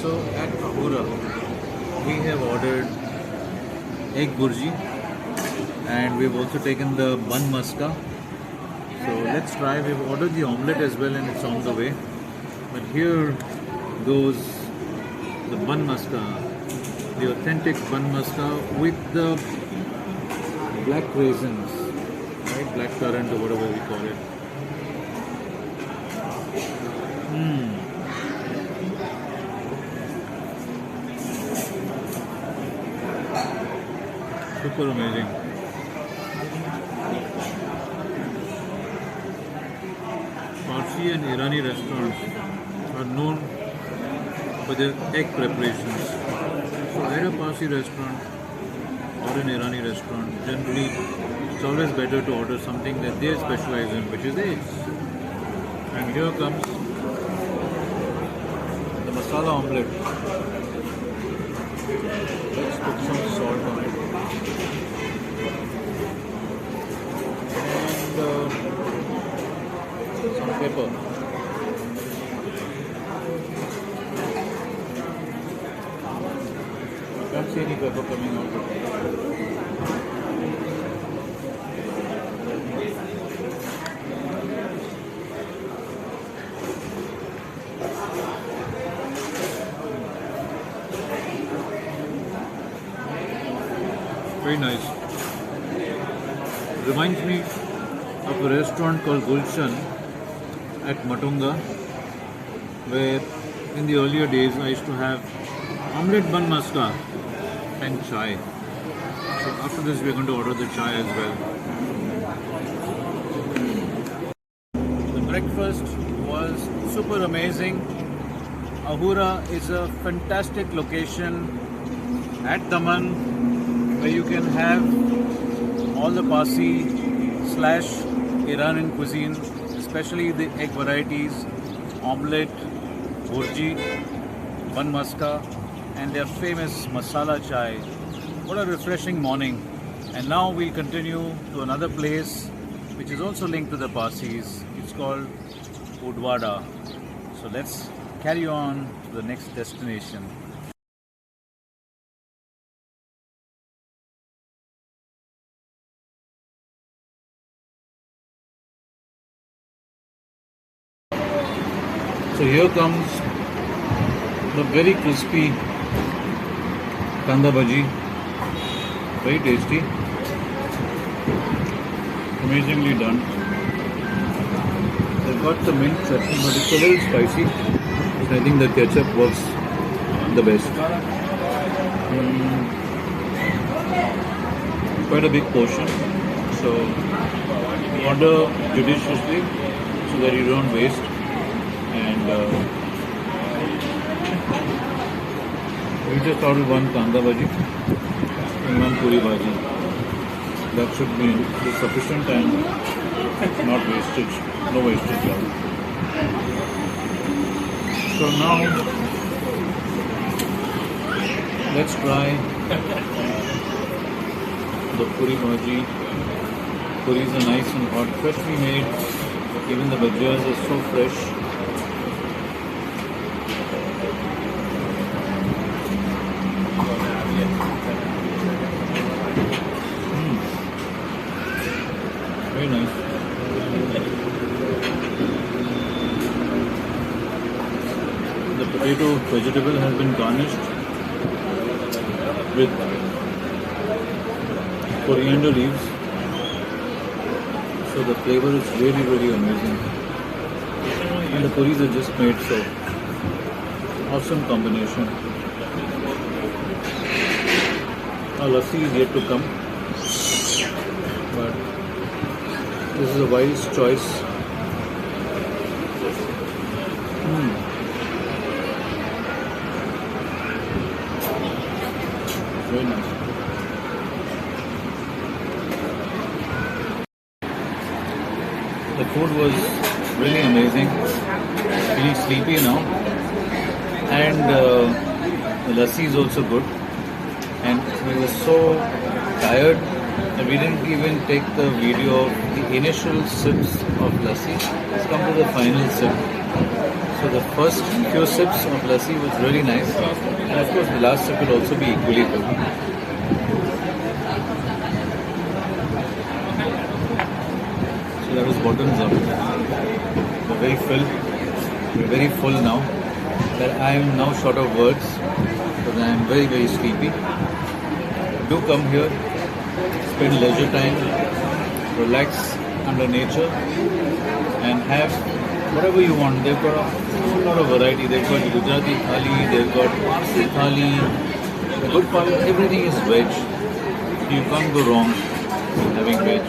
So at Ahura, we have ordered egg Bhurji and we've also taken the Bun Maska. So let's try. We've ordered the omelette as well and it's on the way. But here goes the Bun Maska, the authentic Bun Maska with the black raisins, right? Black currant or whatever we call it. Super amazing. Parsi and Irani restaurants are known for their egg preparations. So at a Parsi restaurant or an Irani restaurant, generally it's always better to order something that they specialize in, which is eggs. And here comes the masala omelette. Let's put some salt on it. And some pepper. I can't see any pepper coming out. Very nice. Reminds me of a restaurant called Gulshan at Matunga, where in the earlier days I used to have omelette Bun Maska and chai. So after this we are going to order the chai as well. The breakfast was super amazing. Ahura is a fantastic location at Daman where you can have all the Parsi/Iranian cuisine, especially the egg varieties, omelette, Bhurji, Bun Maska, and their famous masala chai. What a refreshing morning. And now we'll continue to another place which is also linked to the Parsis. It's called Udwada. So let's carry on to the next destination. So here comes the very crispy Kanda Bhaji, very tasty, amazingly done. They've got the mint chutney, but it's a little spicy. So I think the ketchup works the best. Quite a big portion, so order judiciously so that you don't waste. And we just ordered one Kanda Bhaji and one Puri Bhaji. That should be sufficient and not wastage, no wastage. So now let's try the Puri Bhaji. Puris are nice and hot, freshly made. Even the bhajiyas are so fresh. Very nice. The potato vegetable has been garnished with coriander leaves. So the flavor is really, really amazing. And the puris are just made, so awesome combination. Our lassi is yet to come, but this is a wise choice. Very nice. The food was really amazing. Feeling sleepy now, and the lassi is also good. And we were so tired that we didn't even take the video of the initial sips of lassi. Let's come to the final sip. So the first few sips of lassi was really nice, and of course the last sip will also be equally good. So that was bottoms up. We're very filled. We're very full now. That I am now short of words because I am very sleepy. Do come here, spend leisure time, relax under nature, and have whatever you want. They've got a whole lot of variety. They've got Gujarati thali, they've got Parsi thali. The good part is everything is veg. You can't go wrong having veg.